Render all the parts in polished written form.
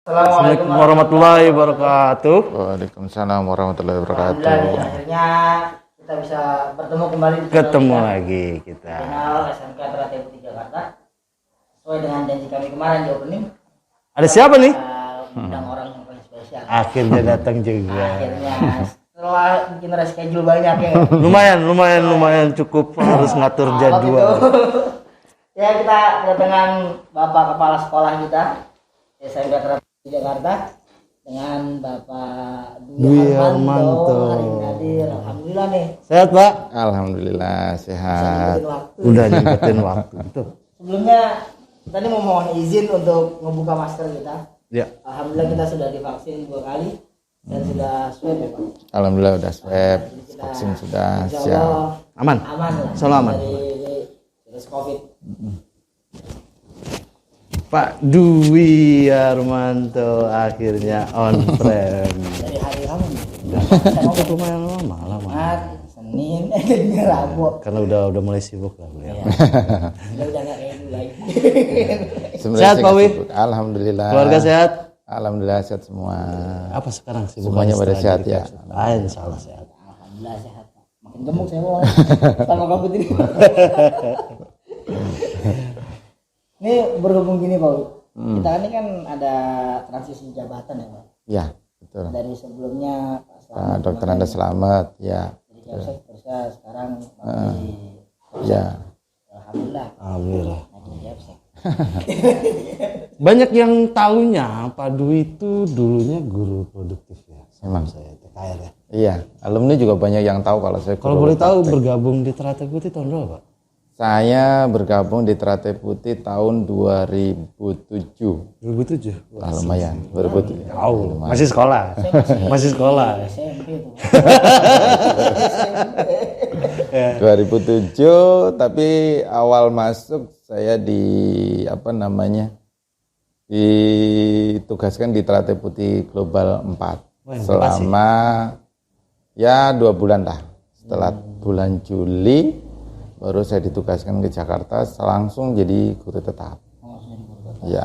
Assalamualaikum warahmatullahi wabarakatuh. Waalaikumsalam warahmatullahi wabarakatuh. Alhamdulillah, akhirnya kita bisa bertemu kembali di Ketemu lagi kita. channel SMK Teratai Putih Jakarta. Sesuai dengan janji kami kemarin di opening. Ada siapa nih? Undang orang yang paling spesial. Akhirnya datang juga. Akhirnya setelah bikin reschedule banyak ya. Lumayan cukup harus ngatur jadwal. Ya, kita kedatangan Bapak Kepala Sekolah kita SMK Teratai Putih Jakarta dengan Bapak Dwi Harmanto. Hari ini hadir. Alhamdulillah nih. Sehat, Pak? Alhamdulillah sehat. Udah nyempetin waktu. Tuh. Sebelumnya tadi mau mohon izin untuk membuka masker kita. Ya. Alhamdulillah kita sudah divaksin 2 kali dan sudah swab ya Pak. Alhamdulillah udah swab, Jadi kita vaksin sudah insya siap. Allah Aman. aman lah Selalu aman. dari virus COVID. Pak Dwi Harmanto akhirnya on frame. Dari hari Rabu Udah lumayan lama. Jumat, Senin, Rabu. Karena udah mulai sibuk lah beliau. Udah nggak kayak dulu lagi. Sebenarnya Sehat, sih Pak Wi? sibuk. Alhamdulillah. Keluarga sehat? Alhamdulillah sehat semua. Apa sekarang sih? Semuanya pada sehat ya. Insya Allah sehat. Alhamdulillah sehat Pak. Makin gemuk saya mau sama COVID ini. Ini berhubung gini Pak Wi. Kita ini kan ada transisi jabatan ya Pak. Ya, betul. Dari sebelumnya Pak Pak Slamet Dokter kemarin Anda Selamat, ya. jadi Capsek, terusnya sekarang di Ya. Alhamdulillah Alhamdulillah. lagi di Capsek. Banyak yang taunya Pak Dwi itu dulunya guru produktif ya. Memang. Saya TKR ya. Iya, alumni juga banyak yang tahu kalau saya Kalau guru boleh tahu praktek. bergabung di Teratai Putih tahun berapa? Saya bergabung di Teratai Putih tahun 2007. 2007. Lumayan, 2007. Tahu. Masih sekolah. Masih sekolah. SMP tuh. 2007, tapi awal masuk saya ditugaskan di Teratai Putih Global 4 Wah, yang selama ya 2 bulan lah. Setelah bulan Juli baru saya ditugaskan ke Jakarta, langsung jadi guru tetap. Ya,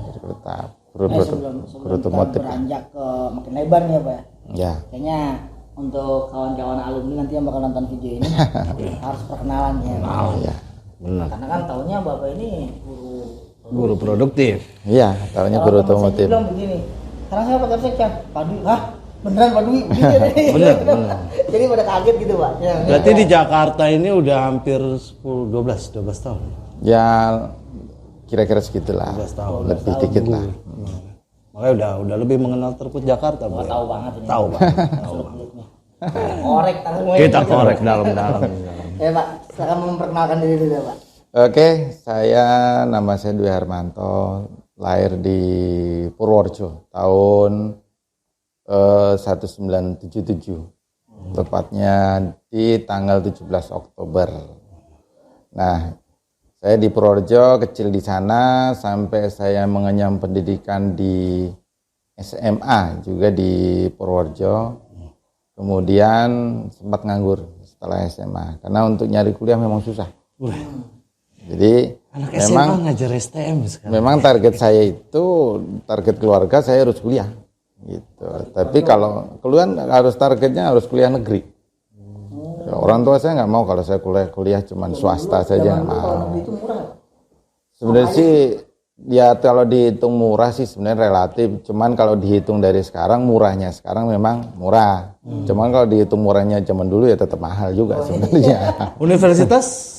jadi guru tetap. Guru sebelum otomotif. kita beranjak ke makin lebar nih ya Pak. Ya. Kayaknya untuk kawan-kawan alumni nanti yang bakal nonton video ini harus perkenalan ya. Ya. Benar. Karena kan tahunnya Bapak ini Guru produktif. Iya, tahunya guru Kalau teman saya otomotif. bilang begini, sekarang saya Pak Capsek ya, Pak Dwi, hah? Beneran Pak Dwi? Bener. Jadi pada kaget gitu Pak. Ya, Berarti di Jakarta ini udah hampir 12 tahun. Ya kira-kira segitulah. 12 tahun. Lebih dikit lah. Makanya udah lebih mengenal terput Jakarta, Bu. tahu banget ini. Tahu banget. Seluk-beluknya. Korek tangan Kita korek dalam-dalam. Ya Pak, silakan memperkenalkan diri dulu ya Pak. Oke, nama saya Dwi Harmanto, lahir di Purworejo tahun 1977. Tepatnya di tanggal 17 Oktober. Nah, saya di Purworejo, kecil di sana sampai saya mengenyam pendidikan di SMA juga di Purworejo. Kemudian sempat nganggur setelah SMA karena untuk nyari kuliah memang susah. Jadi Anak memang SMA ngajar STM sekarang. memang target saya itu target keluarga saya harus kuliah gitu. Tapi kalau keluar harus targetnya harus kuliah negeri. Ya, orang tua saya nggak mau kalau saya kuliah cuman swasta saja nggak mau. Kalau negeri itu murah ya Pak? Sebenarnya sih ya kalau dihitung murah sih sebenarnya relatif. Cuman kalau dihitung dari sekarang murahnya sekarang memang murah. Cuman kalau dihitung murahnya zaman dulu ya tetap mahal juga sebenarnya. Universitas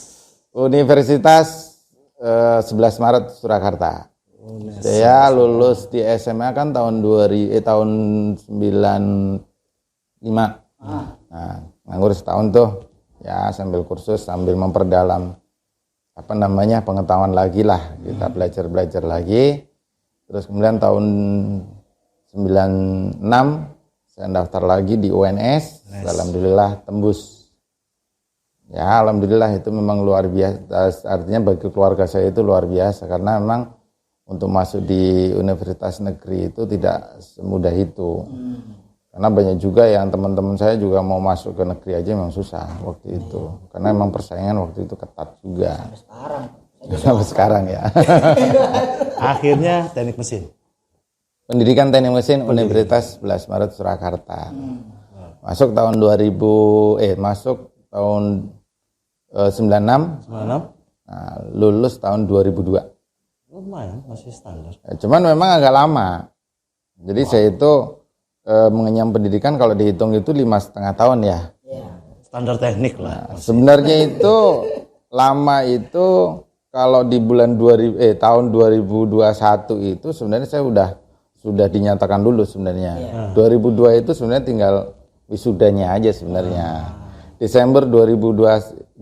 11 Maret Surakarta. Saya lulus di SMA kan tahun 95. Nah, nganggur setahun tuh. Ya, sambil kursus, sambil memperdalam pengetahuan lagi lah. Kita belajar lagi. Terus kemudian tahun 96 saya daftar lagi di UNS. Alhamdulillah tembus. Ya, alhamdulillah itu memang luar biasa. Artinya bagi keluarga saya itu luar biasa karena memang untuk masuk di universitas negeri itu tidak semudah itu. Karena banyak juga yang teman-teman saya juga mau masuk ke negeri aja memang susah waktu itu. Karena memang persaingan waktu itu ketat juga. Sampai sekarang. Sampai sekarang ya. Akhirnya teknik mesin. Pendidikan Teknik Mesin Universitas 11 Maret Surakarta. Masuk tahun 96. 96? Nah, lulus tahun 2002. Lumayan, masih standar. Cuman memang agak lama. Jadi saya itu mengenyam pendidikan kalau dihitung itu 5,5 tahun ya. Standar teknik lah. Sebenarnya itu lama itu kalau di bulan tahun 2021 itu sebenarnya saya sudah dinyatakan lulus sebenarnya. 2002 itu sebenarnya tinggal wisudanya aja sebenarnya. Desember 2021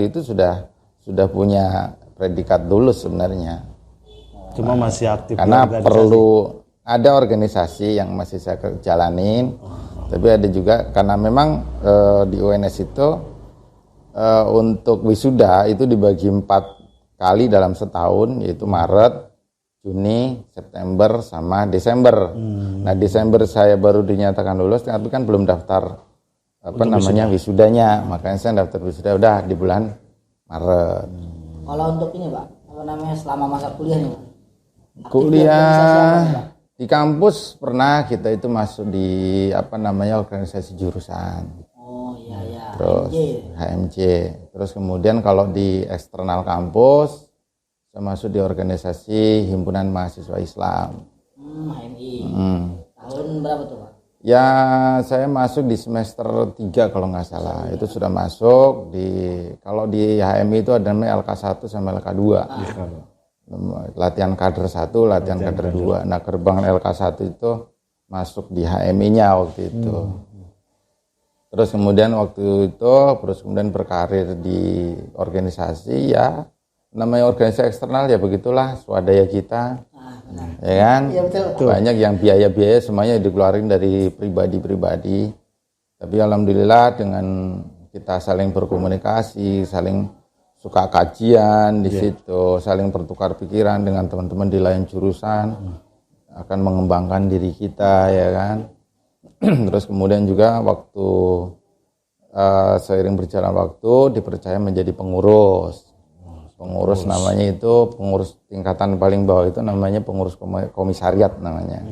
itu sudah punya predikat lulus sebenarnya. Cuma masih aktif Karena di organisasi. perlu ada organisasi yang masih saya jalanin. Tapi ada juga karena memang di UNS itu untuk wisuda itu dibagi 4 kali dalam setahun, yaitu Maret, Juni, September, sama Desember. Nah, Desember saya baru dinyatakan lulus, tapi kan belum daftar wisudanya. Makanya saya daftar wisuda udah di bulan Maret. Kalau untuk ini Pak, apa namanya selama masa kuliah nih Pak? Aktif di organisasi apa Kuliah nih, Pak? di kampus pernah kita itu masuk di organisasi jurusan. Oh iya. Terus HMJ. Terus kemudian kalau di eksternal kampus saya masuk di organisasi Himpunan Mahasiswa Islam. HMI. Tahun berapa tuh Pak? Ya saya masuk di semester 3 kalau nggak salah. Itu sudah masuk kalau di HMI itu ada namanya LK1 sama LK2. Latihan kader 1, latihan kader 2. Nah, gerbang LK1 itu masuk di HMI-nya waktu itu. Terus kemudian berkarir di organisasi ya. Namanya organisasi eksternal ya begitulah, swadaya kita. Ya kan? Iya betul. Banyak yang biaya-biaya semuanya dikeluarin dari pribadi-pribadi. Tapi alhamdulillah dengan kita saling berkomunikasi, saling suka kajian di situ, saling bertukar pikiran dengan teman-teman di lain jurusan, akan mengembangkan diri kita ya kan. Terus kemudian juga waktu seiring berjalan waktu dipercaya menjadi pengurus namanya itu pengurus tingkatan paling bawah itu namanya pengurus komisariat namanya.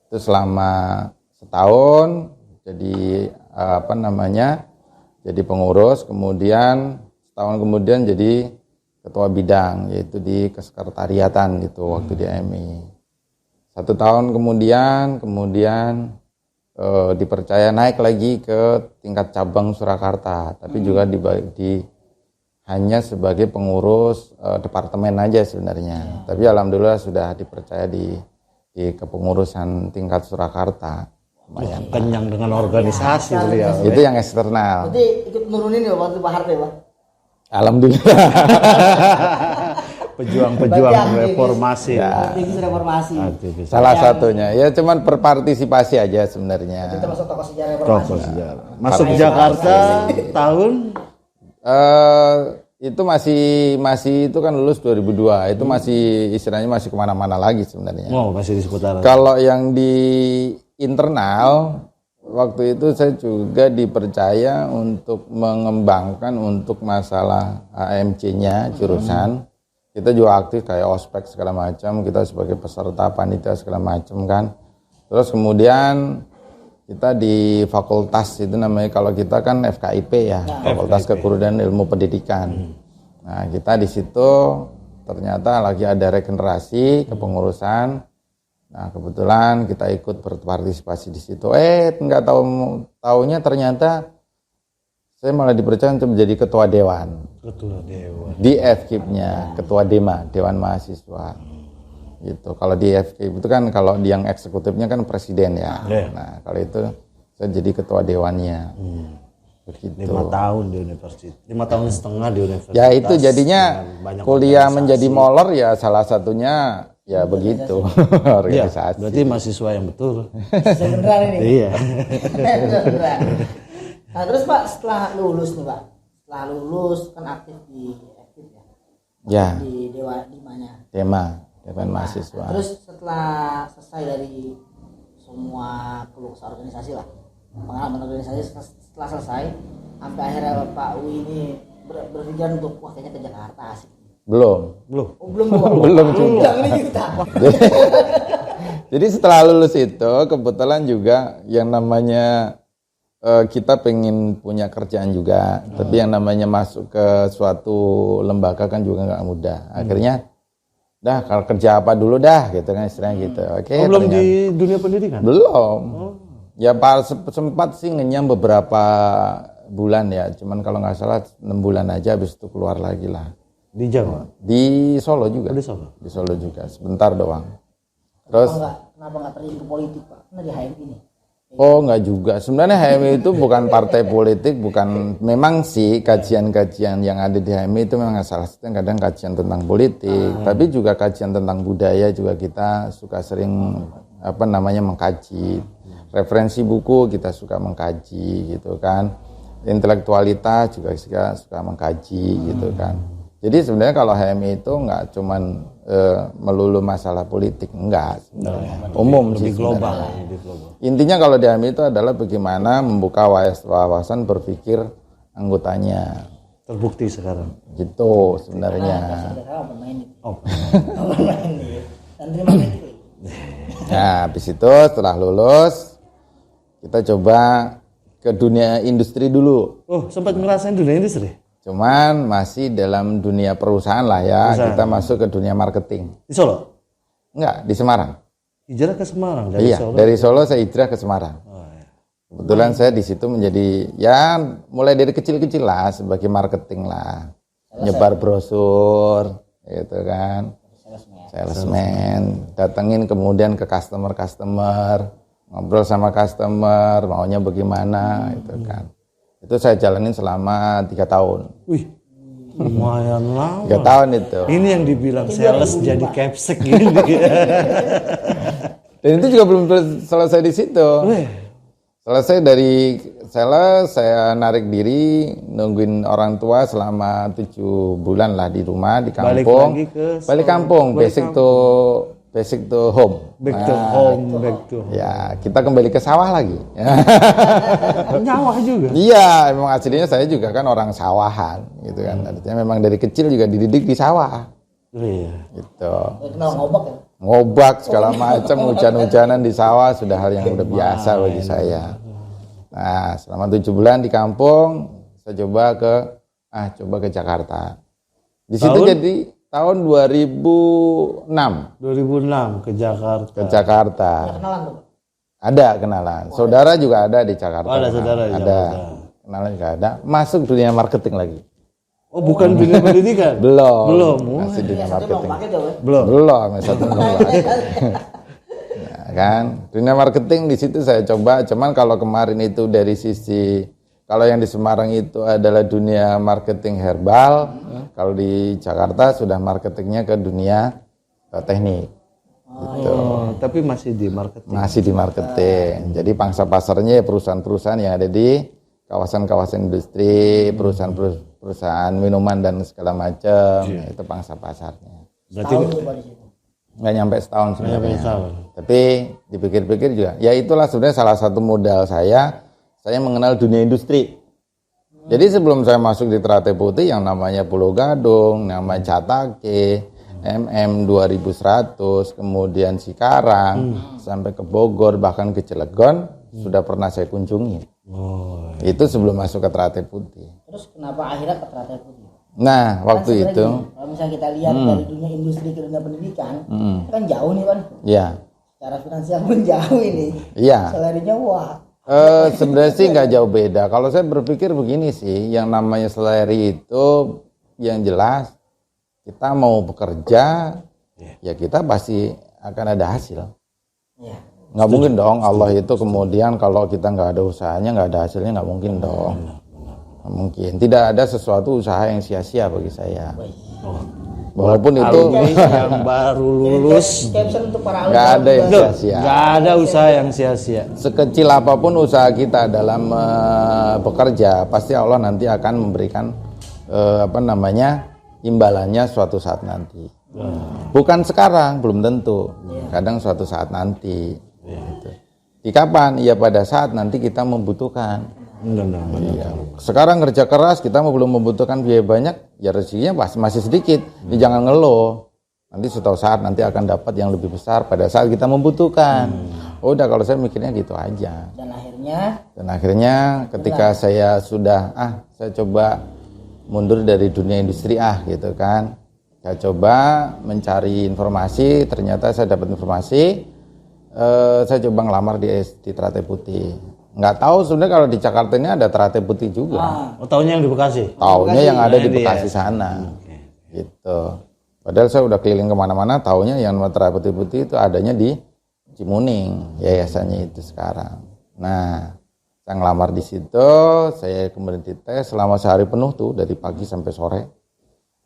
Itu selama setahun jadi jadi pengurus, kemudian setahun kemudian jadi ketua bidang yaitu di kesekretariatan gitu waktu di AMI. 1 tahun kemudian dipercaya naik lagi ke tingkat cabang Surakarta, tapi juga hanya sebagai pengurus departemen aja sebenarnya. Tapi alhamdulillah sudah dipercaya di kepengurusan tingkat Surakarta. Lumayan. Kenyang dengan organisasi beliau. Itu yang eksternal. Berarti ikut nurunin ya waktu Pak Harte Pak? Alhamdulillah. Pejuang reformasi. Aktivis reformasi. Salah satunya ya cuman berpartisipasi aja sebenarnya. Itu termasuk tokoh sejarah reformasi. Tokoh sejarah. Masuk Jakarta tahun itu masih itu kan lulus 2002. Itu masih istilahnya masih kemana-mana lagi sebenarnya. masih di seputaran. Kalau yang di internal waktu itu saya juga dipercaya untuk mengembangkan untuk masalah AMC-nya jurusan. Kita juga aktif kayak ospek segala macam, kita sebagai peserta panitia segala macam kan. Terus kemudian kita di fakultas itu namanya, kalau kita kan FKIP ya, Fakultas Keguruan Ilmu Pendidikan. Nah, kita di situ ternyata lagi ada regenerasi kepengurusan. Nah, kebetulan kita ikut berpartisipasi di situ. Nggak taunya ternyata saya malah dipercaya untuk menjadi ketua dewan. Ketua dewan. Di FKIP-nya, ketua DEMA, Dewan Mahasiswa. Gitu. Kalau di FKIP itu kan kalau yang eksekutifnya kan presiden ya. Nah, kalau itu saya jadi ketua dewannya. Begitu. 5 tahun di universitas. 5 tahun setengah di universitas. Ya itu jadinya kuliah menjadi molor ya salah satunya ya begitu. Organisasi. Berarti mahasiswa yang betul. Beneran ini. Iya. Beneran. Nah terus Pak setelah lulus nih Pak, setelah lulus kan aktif di FKIP ya. Ya. Di Dewan Dewan Mahasiswa. Terus setelah selesai dari semua keluh kesah organisasi lah, pengalaman organisasi setelah selesai, sampai akhirnya Pak Uwi ini berpikiran untuk wah kayaknya ke Jakarta asik. Belum. Oh, belum juga. Ini kita. Jadi setelah lulus itu kebetulan juga yang namanya kita pengen punya kerjaan juga, tapi yang namanya masuk ke suatu lembaga kan juga nggak mudah. Akhirnya, dah kalau kerja apa dulu dah, gitu kan istilahnya gitu. Oke. Belum di dunia pendidikan? Belum. Ya sempat sih ngenyam beberapa bulan ya, cuman kalau nggak salah 6 bulan aja, habis itu keluar lagi lah. Di Jawa? Di Solo juga. Di Solo? Di Solo juga, sebentar doang. Terus? Kenapa nggak terjun ke politik Pak? Karena di HMI nih. Oh enggak juga, sebenarnya HMI itu bukan partai politik, bukan, memang sih kajian-kajian yang ada di HMI itu memang salah satunya kadang kajian tentang politik, tapi juga kajian tentang budaya juga kita suka sering mengkaji, referensi buku kita suka mengkaji gitu kan, intelektualitas juga suka mengkaji gitu kan. Jadi sebenarnya kalau HMI itu enggak cuman melulu masalah politik, enggak sebenarnya. Umum sih global. Intinya kalau di HMI itu adalah bagaimana membuka wawasan berpikir anggotanya. Terbukti sekarang. Gitu sebenarnya. Nah, habis itu setelah lulus kita coba ke dunia industri dulu. Oh, sempat ngerasain dunia industri? Cuman masih dalam dunia perusahaan lah ya, kita masuk ke dunia marketing. Di Solo? Enggak, di Semarang. Hijrah ke Semarang dari Solo? Dari Solo saya hijrah ke Semarang. Oh, iya. Kebetulan saya di situ menjadi, ya mulai dari kecil-kecil lah, sebagai marketing lah. Nyebar brosur, gitu kan. Salesman. Datengin kemudian ke customer, ngobrol sama customer, maunya bagaimana, gitu kan. Itu saya jalanin selama 3 tahun. Wih, lumayan lama. 3 tahun itu. Ini yang dibilang sales jadi capsek gini. Dan itu juga belum selesai di situ. Selesai dari sales, saya narik diri, nungguin orang tua selama 7 bulan lah di rumah, di kampung. Balik kampung, basic to home. Back to home. Ya, kita kembali ke sawah lagi. Nyawah juga? Iya, memang aslinya saya juga kan orang sawahan, gitu kan. Artinya memang dari kecil juga dididik di sawah. Iya. Gitu. Kenal ngobak ya? Ngobak segala macam, hujan-hujanan di sawah sudah hal yang udah biasa bagi saya. Nah, selama 7 bulan di kampung, saya coba ke Jakarta. Di situ jadi tahun 2006 ke Jakarta. Ke Jakarta. Ada kenalan tuh? Ada kenalan. Saudara juga ada di Jakarta. Oh, ada saudara di Jakarta. Kenalan juga ada. Masuk dunia marketing lagi. Oh, bukan dunia pendidikan? Belum. Masih dunia marketing. Belum. Satu belum pakai. Nah, kan, dunia marketing di situ saya coba. Cuman kalau kemarin itu dari sisi, kalau yang di Semarang itu adalah dunia marketing herbal, kalau di Jakarta sudah marketingnya ke dunia teknik. Gitu. Tapi masih di marketing. Masih di marketing. Jadi pangsa pasarnya perusahaan-perusahaan yang ada di kawasan-kawasan industri, perusahaan minuman dan segala macam, itu pangsa pasarnya. Berarti nggak nyampe setahun sebenarnya. Tapi dipikir-pikir juga, ya itulah sebenarnya salah satu modal saya mengenal dunia industri. Jadi sebelum saya masuk di Teratai Putih yang namanya Pulau Gadung, namanya Catake, MM2100, kemudian Cikarang, sampai ke Bogor, bahkan ke Cilegon, sudah pernah saya kunjungi. Itu sebelum masuk ke Teratai Putih. Terus kenapa akhirnya ke Teratai Putih? Nah, waktu itu kalau misalnya kita lihat dari dunia industri ke dunia pendidikan, kan jauh nih Pan. Iya. Secara finansial pun jauh ini. Iya. Salarinya wah. Sebenarnya sih nggak jauh beda. Kalau saya berpikir begini sih, yang namanya salary itu yang jelas kita mau bekerja, ya kita pasti akan ada hasil. Iya. Nggak mungkin dong Allah itu kemudian kalau kita nggak ada usahanya, nggak ada hasilnya, nggak mungkin dong. Nggak mungkin. Tidak ada sesuatu usaha yang sia-sia bagi saya. Walaupun itu yang baru lulus, nggak ada yang sia-sia. Nggak ada usaha yang sia-sia. Sekecil apapun usaha kita dalam bekerja, pasti Allah nanti akan memberikan imbalannya suatu saat nanti. Bukan sekarang, belum tentu. Kadang suatu saat nanti. Gitu. Di kapan? Ya pada saat nanti kita membutuhkan. Iya. Sekarang kerja keras kita belum membutuhkan biaya banyak, ya rezekinya masih sedikit. Jangan ngeluh. Nanti suatu saat nanti akan dapat yang lebih besar pada saat kita membutuhkan. Udah, kalau saya mikirnya gitu aja. Dan akhirnya ketika saya sudah saya coba mundur dari dunia industri gitu kan. Saya coba mencari informasi, ternyata saya dapat informasi. Saya coba ngelamar di Teratai Putih. Nggak tahu sebenarnya kalau di Jakarta ini ada Teratai Putih juga. Oh, tahunya yang di Bekasi? Tahunya yang ada di Bekasi sana. Gitu. Padahal saya udah keliling kemana-mana, tahunya yang Teratai Putih itu adanya di Cimuning, yayasannya itu sekarang. Nah, saya ngelamar di situ, saya kemudian dites selama sehari penuh tuh dari pagi sampai sore,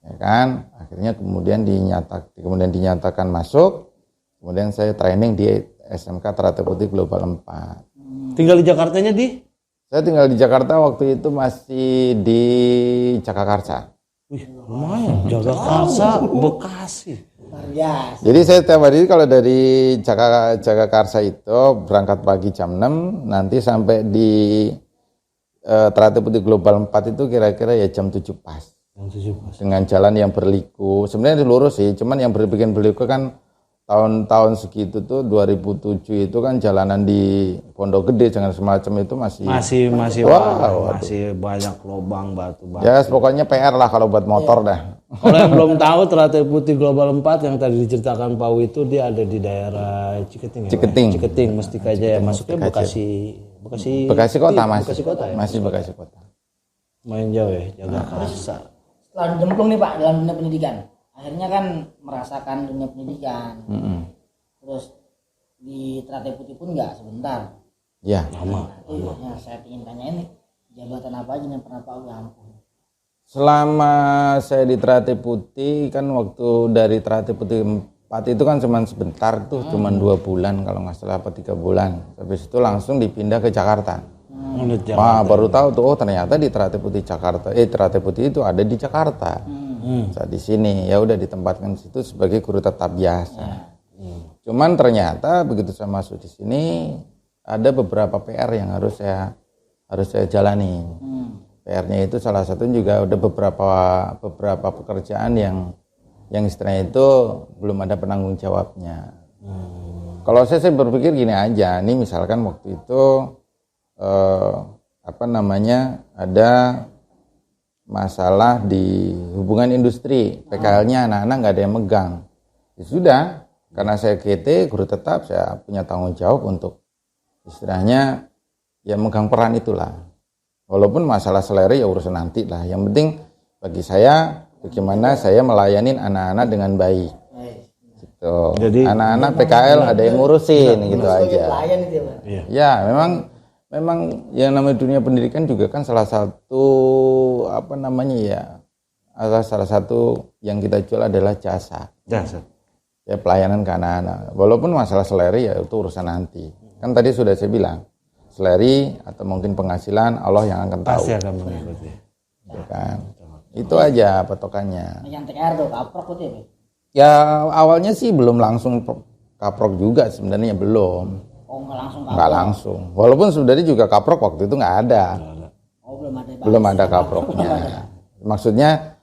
ya kan. Akhirnya kemudian dinyatakan masuk, kemudian saya training di SMK Teratai Putih Global 4. Tinggal di Jakartanya di? Saya tinggal di Jakarta waktu itu masih di Jagakarsa. Wih, lumayan. Jagakarsa, Bekasi. Jadi saya tiap hari kalau dari Jagakarsa itu berangkat pagi jam 6, nanti sampai di Teratai Putih Global 4 itu kira-kira ya jam 7 pas. Dengan jalan yang berliku. Sebenarnya lurus sih, cuman yang bikin berliku kan tahun-tahun segitu tuh 2007 itu kan jalanan di Pondok Gede dengan semacam itu masih banyak lubang batu. Ya pokoknya PR lah kalau buat motor dah. Kalau yang belum tahu, Teratai Putih Global 4 yang tadi diceritakan Pak Wi itu dia ada di daerah Ciketing. Ciketing mesti aja ya, masuknya Bekasi Kota masih. Bekasi Kota ya? Masih Bekasi Kota. Main jauh ya, Jagakarsa. Setelah dijemplung nih Pak dalam dunia pendidikan, akhirnya kan merasakan dunia pendidikan. Terus di Teratai Putih pun nggak sebentar. Ya. Lama. Yang saya ingin tanya ini, jabatan apa aja yang pernah Pak Wi ampuh? Selama saya di Teratai Putih kan waktu dari Teratai Putih 4 itu kan cuma sebentar tuh, cuma 2 bulan kalau nggak salah apa 3 bulan. Habis itu langsung dipindah ke Jakarta. Wah, baru tahu tuh ternyata di Teratai Putih Teratai Putih itu ada di Jakarta. Saat di sini ya udah ditempatkan di situ sebagai guru tetap biasa. Cuman ternyata begitu saya masuk di sini ada beberapa PR yang harus saya jalani. PR-nya itu salah satu juga udah beberapa pekerjaan yang istilahnya itu belum ada penanggung jawabnya. Kalau saya berpikir gini aja, nih misalkan waktu itu ada masalah di hubungan industri, PKL-nya anak-anak nggak ada yang megang. Ya sudah, karena saya GT guru tetap, saya punya tanggung jawab untuk istilahnya ya megang peran itulah. Walaupun masalah selera ya urusan nanti lah. Yang penting bagi saya bagaimana saya melayani anak-anak dengan baik. Gitu. Jadi anak-anak PKL ada yang ngurusin gitu aja. Ya, memang yang namanya dunia pendidikan juga kan salah satu salah satu yang kita jual adalah jasa. Ya, pelayanan ke anak-anak. Walaupun masalah selera ya itu urusan nanti. Kan tadi sudah saya bilang, seleri atau mungkin penghasilan Allah yang akan tahu. Pasti akan mengikuti. Ya kan? Itu aja patokannya. Yang TKR tuh kaprok itu ya? Ya awalnya sih belum langsung kaprok juga, sebenarnya belum. Oh, nggak langsung kaprok? Nggak langsung. Walaupun sebenarnya juga kaprok waktu itu nggak ada. Oh, belum ada. Belum ada kaproknya. Maksudnya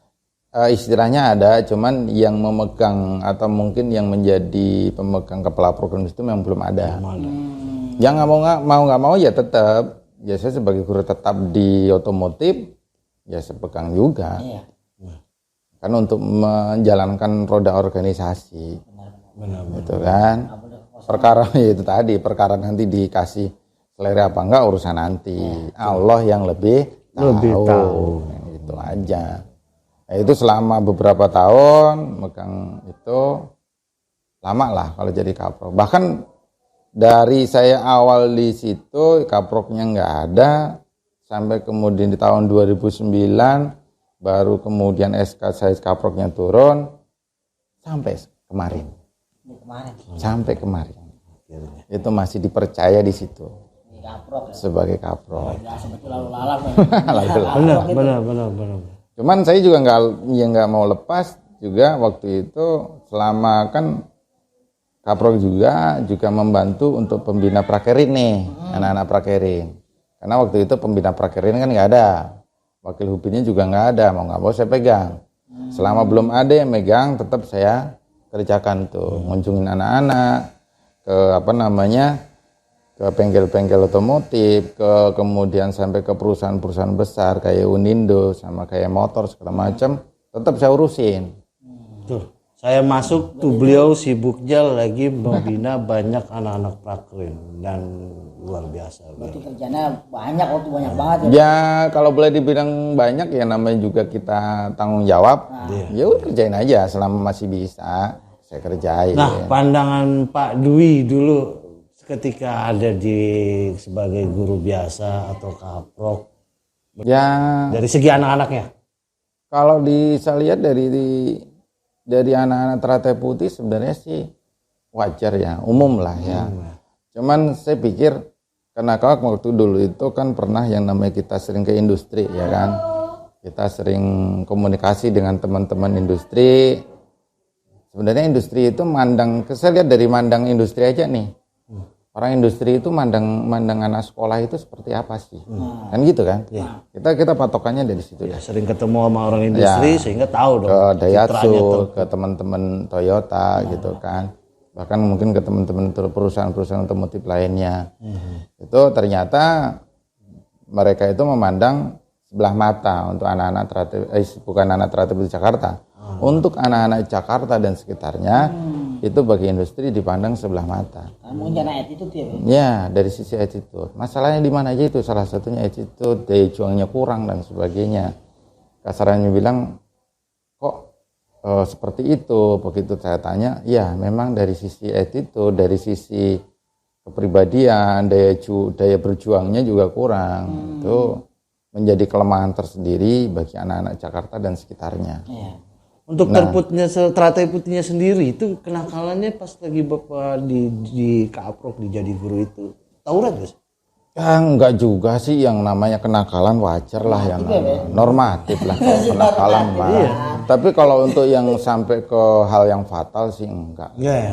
istilahnya ada, cuman yang memegang atau mungkin yang menjadi pemegang kepala program itu memang belum ada. Yang nggak mau ya tetap, ya saya sebagai guru tetap di otomotif ya saya pegang juga. Kan untuk menjalankan roda organisasi. Benar. Gitu kan. Perkara itu tadi, perkara nanti dikasih selera apa enggak urusan nanti. Allah yang lebih tahu. Itu aja. Nah, itu selama beberapa tahun megang itu lama lah kalau jadi kaprok. Bahkan dari saya awal di situ kaproknya nggak ada sampai kemudian di tahun 2009 baru kemudian SK saya kaproknya turun sampai kemarin. Sampai kemarin. Itu masih dipercaya di situ. Sebagai kaprok. Benar. Cuman saya juga nggak mau lepas juga waktu itu selama kan kaprok juga membantu untuk pembina prakerin nih, anak-anak prakerin. Karena waktu itu pembina prakerin kan nggak ada, wakil hubinnya juga nggak ada, mau nggak mau saya pegang. Selama belum ada yang megang, tetap saya kerjakan tuh, ngunjungin anak-anak ke ke bengkel-bengkel otomotif, kemudian sampai ke perusahaan-perusahaan besar kayak Unindo sama kayak motor segala macam, tetap saya urusin. Tuh, saya masuk tuh beliau sibuknya lagi membina banyak anak-anak prakerin dan luar biasa. Berarti kerjanya banyak, waktu banyak banget ya. Ya kalau boleh dibilang banyak ya namanya juga kita tanggung jawab. Ya udah kerjain aja selama masih bisa saya kerjain. Nah, pandangan Pak Dwi dulu ketika ada sebagai guru biasa atau kaprok, Ya dari segi anak-anaknya. kalau saya lihat dari anak-anak teratai putih sebenarnya sih wajar ya, umum lah ya. Cuman saya pikir karena waktu dulu itu kan pernah yang namanya kita sering ke industri ya kan. Kita sering komunikasi dengan teman-teman industri. Sebenarnya industri itu saya lihat dari mandang industri aja nih. Orang industri itu mandang anak sekolah itu seperti apa sih? Kan gitu kan? Ya. Kita patokannya dari situ ya. Sering ketemu sama orang industri sehingga tahu dong. Ke citranya tuh. Daihatsu, ke teman-teman Toyota gitu kan. Bahkan mungkin ke teman-teman perusahaan-perusahaan otomotif lainnya. Itu ternyata mereka itu memandang sebelah mata untuk anak-anak bukan anak teratai di Jakarta. Untuk anak-anak Jakarta dan sekitarnya itu bagi industri dipandang sebelah mata. Mungkin karena attitude ya, Pak? Ya, dari sisi attitude. Masalahnya di mana aja itu? Salah satunya attitude, daya juangnya kurang dan sebagainya. Kasarannya bilang, kok seperti itu? Begitu saya tanya, ya memang dari sisi attitude, dari sisi kepribadian, daya berjuangnya juga kurang. Itu menjadi kelemahan tersendiri bagi anak-anak Jakarta dan sekitarnya. Iya. Untuk teratai putihnya sendiri itu kenakalannya pas lagi Bapak di kaprok di jadi guru itu tawuran guys? Ya enggak juga sih, yang namanya kenakalan wajar lah yang normatif lah kalau kenakalan mah. Tapi kalau untuk yang sampai ke hal yang fatal sih enggak. Enggak ya,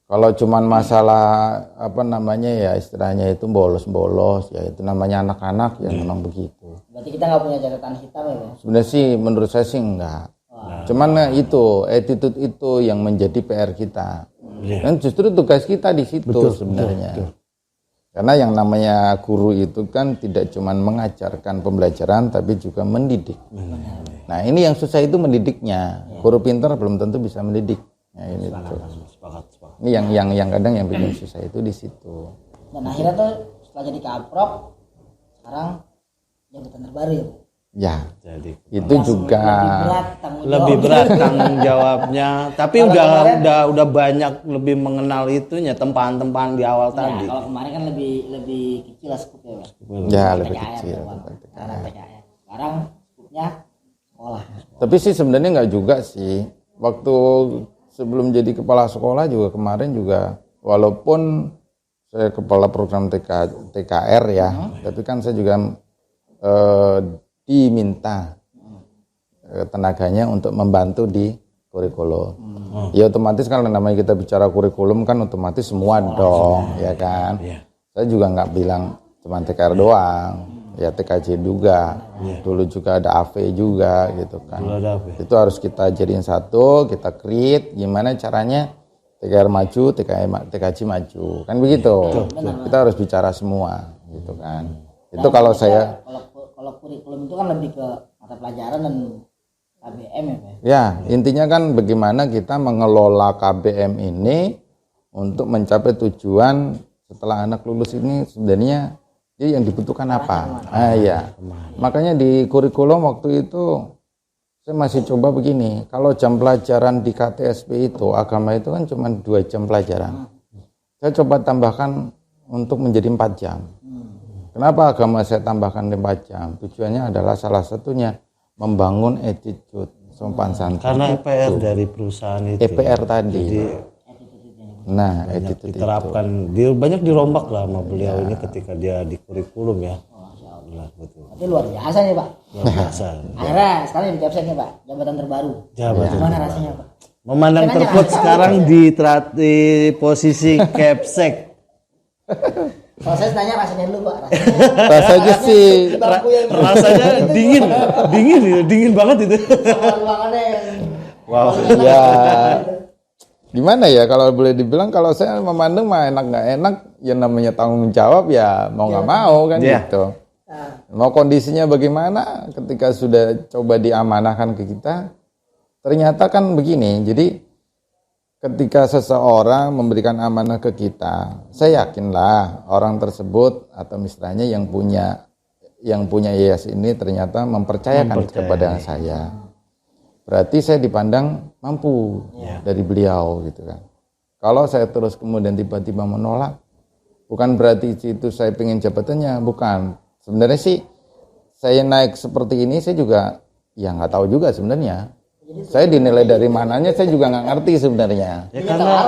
Kalau cuman masalah ya istilahnya itu bolos-bolos ya itu namanya anak-anak ya memang begitu. Berarti kita nggak punya catatan hitam ya, Pak? Sebenarnya sih menurut saya sih enggak. Cuman itu attitude itu yang menjadi PR kita. Dan justru tugas kita di situ sebenarnya. Betul. Karena yang namanya guru itu kan tidak cuma mengajarkan pembelajaran tapi juga mendidik. Nah, ini yang susah itu mendidiknya. Guru pintar belum tentu bisa mendidik. Nah, ini Sepakat. Ini yang kadang yang bikin susah itu di situ. Dan akhirnya tuh setelah jadi kaprok, sekarang jabatan terbaru ya, Pak? Ya, Jadi itu juga lebih berat tanggung jawabnya. Tapi udah banyak lebih mengenal itunya tempaan-tempaan di awal tadi. Kalau kemarin kan lebih kecil lah skupnya, Pak. Ya, lebih kecil. PKR. Sekarang skupnya sekolah. Tapi sih sebenarnya nggak juga sih. Waktu sebelum jadi kepala sekolah juga kemarin juga, walaupun saya kepala program TKR ya, tapi kan saya juga diminta tenaganya untuk membantu di kurikulum. Ya otomatis kalau namanya kita bicara kurikulum kan otomatis semua dong, ya kan. Saya juga nggak bilang cuma TKR doang, ya TKJ juga. Dulu juga ada AV juga gitu kan. Itu harus kita jadiin satu, kita create gimana caranya TKR maju, TKJ maju. Kan begitu. Kita harus bicara semua gitu kan. Itu kalau saya kalau kurikulum itu kan lebih ke mata pelajaran dan KBM ya, Pak? Ya, intinya kan bagaimana kita mengelola KBM ini untuk mencapai tujuan setelah anak lulus ini sebenarnya yang dibutuhkan apa. Ya. Makanya di kurikulum waktu itu saya masih coba begini, kalau jam pelajaran di KTSP itu, agama itu kan cuma 2 jam pelajaran. Saya coba tambahkan untuk menjadi 4 jam. Kenapa agama saya tambahkan 4 jam? Tujuannya adalah salah satunya membangun attitude sopan santun. Karena EPR dari perusahaan itu. EPR tadi. Jadi, attitude diterapkan, banyak dirombak lah sama beliau ini ketika dia di kurikulum ya. Betul. Berarti luar biasa nih, Pak. Luar biasa. Akhirnya sekarang jadi capsek nih, Pak. Jabatan terbaru. Gimana rasanya, Pak? Memandang terput sekarang di posisi capsek. Kalau saya tanya rasanya dulu, Pak. Rasanya sih rasanya dingin banget itu. Ruangannya yang Wow. Ya Gimana ya kalau boleh dibilang, kalau saya memandang mah enak nggak enak, yang namanya tanggung jawab ya mau nggak mau kan gitu. Mau kondisinya bagaimana ketika sudah coba diamanahkan ke kita, ternyata kan begini. Jadi ketika seseorang memberikan amanah ke kita, saya yakinlah orang tersebut atau misalnya yang punya yayasan ini ternyata mempercayakan kepada saya. Berarti saya dipandang mampu dari beliau gitu kan. Kalau saya terus kemudian tiba-tiba menolak, bukan berarti itu saya pengen jabatannya, bukan. Sebenarnya sih saya naik seperti ini saya juga ya nggak tahu juga sebenarnya. Saya dinilai dari mananya saya juga nggak ngerti sebenarnya. Ya karena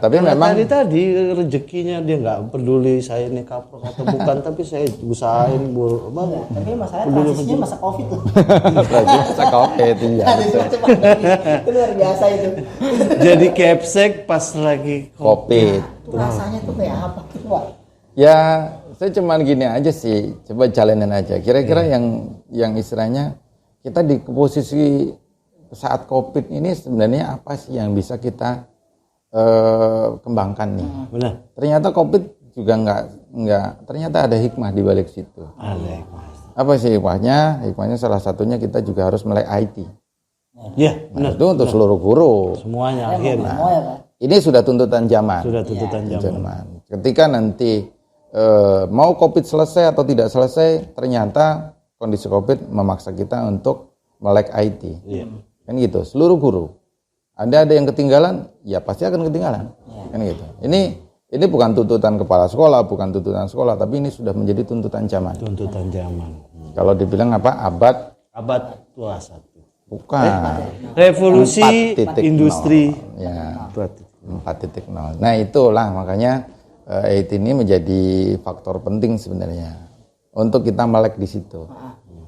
tapi memang tadi rezekinya dia nggak peduli saya ini kaprok atau bukan, tapi saya usahain tapi masalah transisinya masa Covid tuh. masa Covid ya. Itu luar biasa itu. Jadi capsek pas lagi Covid. Itu rasanya tuh kayak apa tuh, Pak? Ya, saya cuman gini aja sih, coba jalanin aja. Kira-kira yang istilahnya kita di posisi saat Covid ini sebenarnya apa sih yang bisa kita kembangkan nih? benar. Ternyata Covid juga nggak ternyata ada hikmah di balik situ. Apa sih hikmahnya? Hikmahnya salah satunya kita juga harus melek IT. Ya, benar. Itu untuk seluruh guru. Semuanya akhirnya. Ini sudah tuntutan zaman. Sudah tuntutan zaman. Ketika nanti mau Covid selesai atau tidak selesai, ternyata kondisi Covid memaksa kita untuk melek IT. Kan gitu, seluruh guru. Ada yang ketinggalan, ya pasti akan ketinggalan. Kan gitu. Ini bukan tuntutan kepala sekolah, bukan tuntutan sekolah, tapi ini sudah menjadi tuntutan zaman. Tuntutan zaman. Kalau dibilang apa? Abad 21. Bukan. Revolusi 4.0. industri. Ya. 4.0. Nah, itulah makanya IT ini menjadi faktor penting sebenarnya untuk kita melek di situ.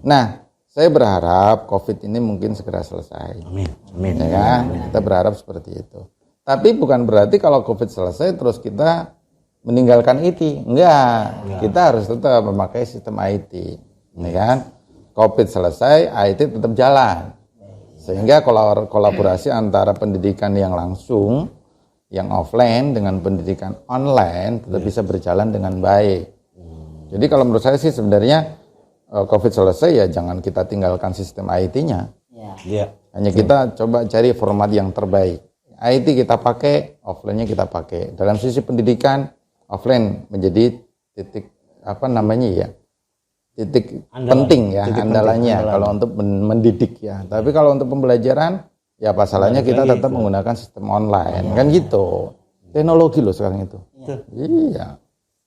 Nah, saya berharap Covid ini mungkin segera selesai. Amin. Ya kan? Kita berharap seperti itu. Tapi bukan berarti kalau Covid selesai terus kita meninggalkan IT. Enggak. Kita harus tetap memakai sistem IT. Ya kan? Covid selesai, IT tetap jalan. Sehingga kolaborasi antara pendidikan yang langsung, yang offline dengan pendidikan online tetap bisa berjalan dengan baik. Jadi kalau menurut saya sih sebenarnya Covid selesai ya jangan kita tinggalkan sistem IT-nya. Hanya kita coba cari format yang terbaik. IT kita pakai, offline-nya kita pakai. Dalam sisi pendidikan, offline menjadi titik titik penting ya, andalannya kalau untuk mendidik ya. Tapi kalau untuk pembelajaran ya apa salahnya kita tetap menggunakan sistem online kan gitu. Teknologi loh sekarang itu. Iya.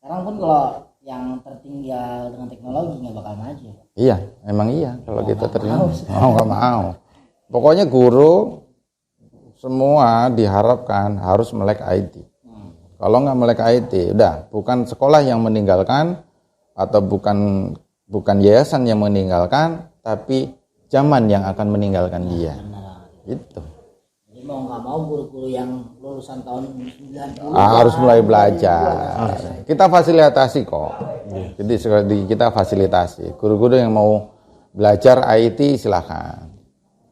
Sekarang pun kalau yang tertinggal dengan teknologi nggak bakal maju. Iya, emang iya kalau kita tertinggal. Nggak mau. Pokoknya guru semua diharapkan harus melek IT. Kalau nggak melek IT, udah bukan sekolah yang meninggalkan atau bukan yayasan yang meninggalkan, tapi zaman yang akan meninggalkan dia. Gitu. Jadi mau nggak mau guru-guru yang lulusan tahun 90 harus mulai belajar. Kita fasilitasi kok. Jadi kita fasilitasi. Guru-guru yang mau belajar IT silakan.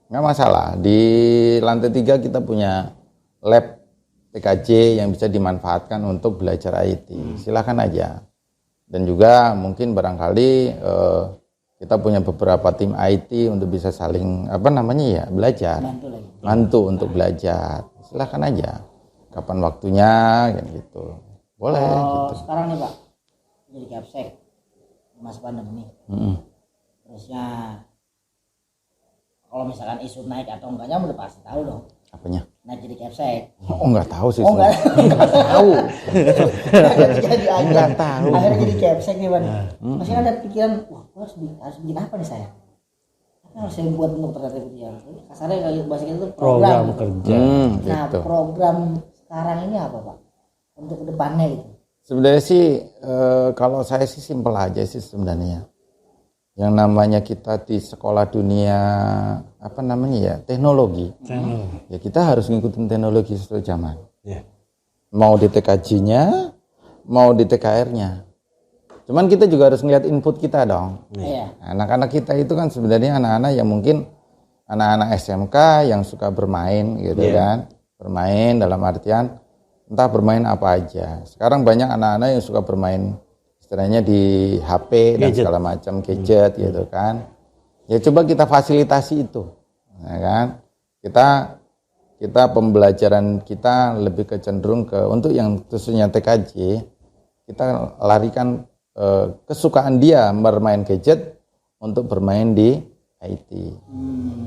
Nggak masalah. Di lantai 3 kita punya lab TKJ yang bisa dimanfaatkan untuk belajar IT. Silakan aja. Dan juga mungkin barangkali kita punya beberapa tim IT untuk bisa saling belajar, bantu untuk belajar. Silahkan aja, kapan waktunya, kan gitu. Boleh. Gitu. Sekarang nih Pak, jadi capsek masa pandemi. Terusnya kalau misalkan isu naik atau enggaknya udah pasti tahu dong. Apanya? Naik jadi capsek. Nggak tahu sih. Nggak tahu. Nggak tahu. Akhirnya jadi capsek nih Bang. Masih ada pikiran, wah harus bikin apa nih saya? Apa harus saya buat untuk ternyata ya? Kasarnya kalau bahasa kita itu program kerja. Nah gitu. program sekarang ini apa Pak? Untuk kedepannya gitu. Sebenarnya sih kalau saya sih simpel aja sih sebenarnya. Yang namanya kita di sekolah dunia teknologi. Ya kita harus ngikutin teknologi sesuai zaman. Mau di TKJ-nya, mau di TKR-nya. Cuman kita juga harus ngeliat input kita dong. Anak-anak kita itu kan sebenarnya anak-anak yang mungkin anak-anak SMK yang suka bermain gitu kan. Bermain dalam artian entah bermain apa aja. Sekarang banyak anak-anak yang suka bermain istilahnya di HP dan segala macam gadget gitu kan. Ya coba kita fasilitasi itu. Ya kan? Kita pembelajaran kita lebih kecenderung ke untuk yang khususnya TKJ, kita larikan kesukaan dia bermain gadget untuk bermain di IT.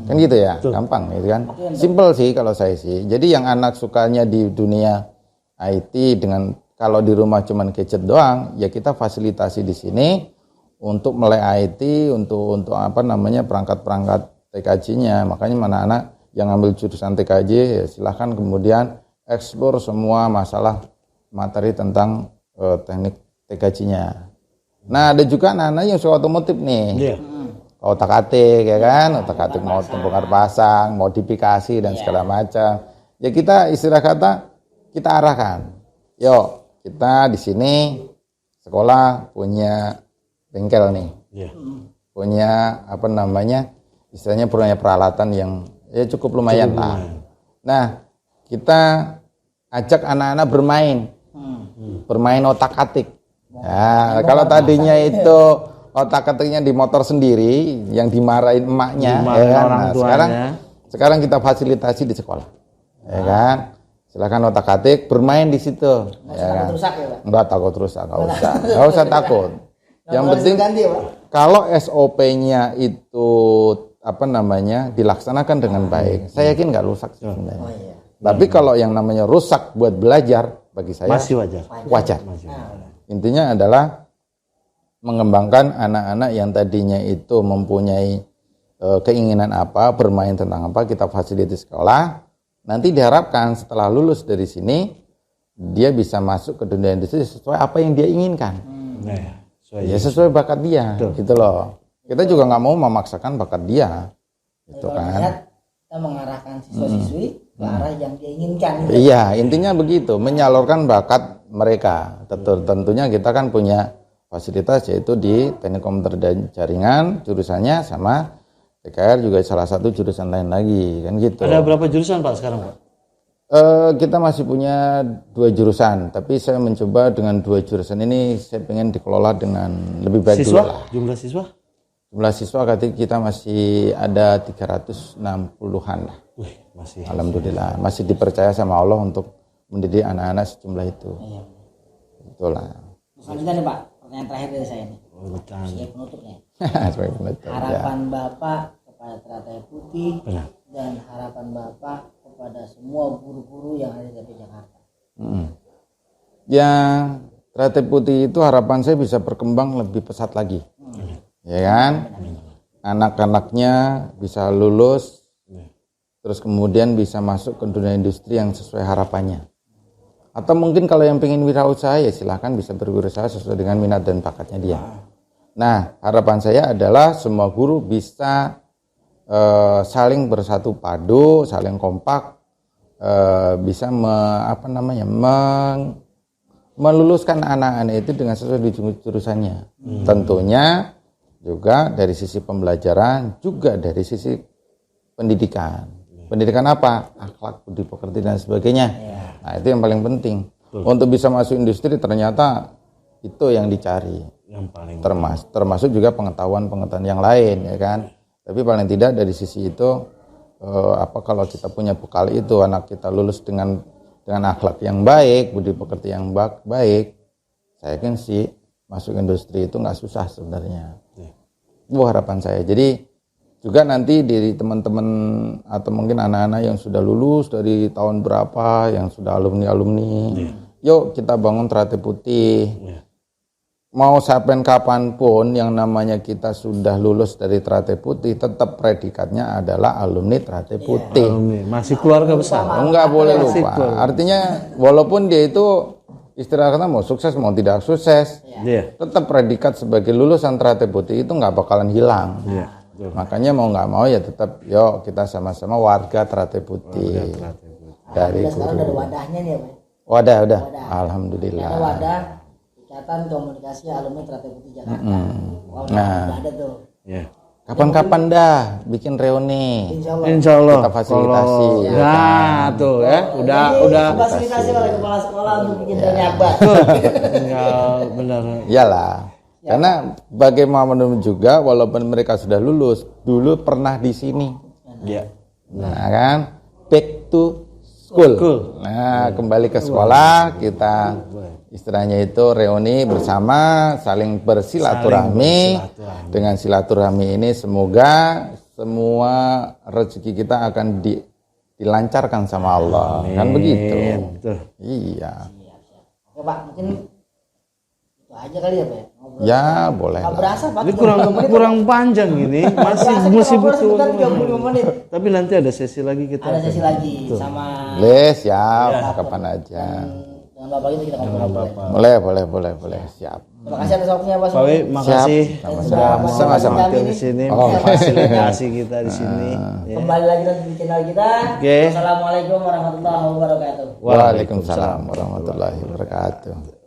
Kan gitu ya, gampang gitu kan. Simple sih kalau saya sih. Jadi yang anak sukanya di dunia IT dengan kalau di rumah cuman gadget doang, ya kita fasilitasi di sini untuk mulai IT, untuk apa namanya perangkat-perangkat TKJ-nya. Makanya mana anak yang ambil jurusan TKJ ya silahkan kemudian eksplor semua masalah materi tentang teknik TKJ-nya. Nah, ada juga anak-anak yang suka otomotif nih. Otak-atik ya kan, otak-atik mau bongkar pasang, modifikasi dan segala macam. Ya kita istilah kata kita arahkan. Yuk, kita di sini sekolah punya bengkel nih. Punya apa namanya? Istilahnya punya peralatan yang ya cukup lumayan lah. Nah, kita ajak anak-anak bermain. Bermain otak-atik. Nah, kalau tadinya itu otak-atiknya di motor sendiri yang dimarahin emaknya ya kan? Orang tuanya. Sekarang kita fasilitasi di sekolah. Ya kan? Silakan otak-atik bermain di situ. Ya kan? Enggak takut rusak, enggak usah takut. Yang penting kalau SOP-nya itu apa namanya dilaksanakan dengan baik, saya yakin enggak rusak sebenarnya. Tapi kalau yang namanya rusak buat belajar bagi saya masih wajar. Intinya adalah mengembangkan anak-anak yang tadinya itu mempunyai keinginan apa, bermain tentang apa, kita fasilitasi sekolah. Nanti diharapkan setelah lulus dari sini, dia bisa masuk ke dunia industri sesuai apa yang dia inginkan. Sesuai bakat dia, gitu loh. Kita juga nggak mau memaksakan bakat dia, gitu kan. Kita mengarahkan siswa-siswi ke arah yang dia inginkan. Iya, intinya begitu, menyalurkan bakat mereka. Tentunya kita kan punya fasilitas yaitu di teknik komputer dan jaringan jurusannya sama TKR juga salah satu jurusan lain lagi kan gitu. Ada berapa jurusan Pak sekarang Pak? Kita masih punya 2 jurusan, tapi saya mencoba dengan 2 jurusan ini saya pengen dikelola dengan lebih baik dulu lah. Jumlah siswa? Jumlah siswa kita masih ada 360-an lah. Masih. Alhamdulillah masih dipercaya sama Allah untuk mendidik anak-anak sejumlah itu. Itulah. Selanjutnya nih Pak. Yang terakhir dari saya nih, sebagai penutupnya. Harapan Bapak kepada Teratai Putih dan harapan Bapak kepada semua guru-guru yang ada di Jakarta. Ya, Teratai Putih itu harapan saya bisa berkembang lebih pesat lagi, ya kan? Anak-anaknya bisa lulus, terus kemudian bisa masuk ke dunia industri yang sesuai harapannya. Atau mungkin kalau yang pengen wirausaha ya silahkan bisa berwirausaha sesuai dengan minat dan bakatnya dia. Nah, harapan saya adalah semua guru bisa saling bersatu padu, saling kompak, bisa meluluskan anak-anak itu dengan sesuai di jurusannya. Tentunya juga dari sisi pembelajaran, juga dari sisi pendidikan. Pendidikan apa? Akhlak, budi pekerti dan sebagainya. Nah, itu yang paling penting. Untuk bisa masuk industri ternyata itu yang dicari. Yang paling termasuk juga pengetahuan yang lain ya kan. Tapi paling tidak dari sisi itu kalau kita punya bekal itu anak kita lulus dengan akhlak yang baik, budi pekerti yang baik, saya yakin sih masuk industri itu nggak susah sebenarnya. Itu harapan saya. Jadi juga nanti dari teman-teman atau mungkin anak-anak yang sudah lulus dari tahun berapa, yang sudah alumni-alumni, yuk kita bangun Teratai Putih. Mau sampai kapanpun yang namanya kita sudah lulus dari Teratai Putih, tetap predikatnya adalah alumni Teratai Putih. Masih keluarga besar. Enggak boleh lupa. Artinya walaupun dia itu istilah kata mau sukses mau tidak sukses, tetap predikat sebagai lulusan Teratai Putih itu nggak bakalan hilang. Makanya mau nggak mau ya tetap yuk kita sama-sama warga Teratai Putih. Dari sekarang ada wadahnya nih ya Pak. Wadah. Alhamdulillah. Ada wadah Ikatan Komunikasi Alumni Teratai Putih Jakarta. Udah ada tuh. Kapan-kapan dah bikin reuni. Insya Allah. Kita fasilitasi. Nah, tuh ya, udah. Fasilitasi oleh kepala sekolah untuk bikin reuni akbar. Tinggal benar. Iyalah. Karena bagaimanapun juga, walaupun mereka sudah lulus, dulu pernah di sini. Iya. Nah kan, back to school. Nah, kembali ke sekolah, kita istilahnya itu reuni bersama, saling bersilaturahmi. Dengan silaturahmi ini semoga semua rezeki kita akan dilancarkan sama Allah. Kan begitu. Betul. Iya. Oke Pak, mungkin itu aja kali ya Pak ya? Ngobrol. Ya, boleh. Nggak berasa Pak. Ini kurang panjang ini, masih butuh. sekitar 35 menit. Tapi nanti ada sesi lagi kita. Ada sesi lagi sama Les, siap, kapan aja. dengan Bapak itu kita ngobrol. Boleh, siap. Terima kasih atas waktunya Pak. Pak Wi, makasih Sudah sama-sama kami di sini, Oh. fasilitasi kita di sini. Ya. Kembali lagi nanti di channel kita. Oke. Assalamualaikum warahmatullahi wabarakatuh. Waalaikumsalam warahmatullahi wabarakatuh.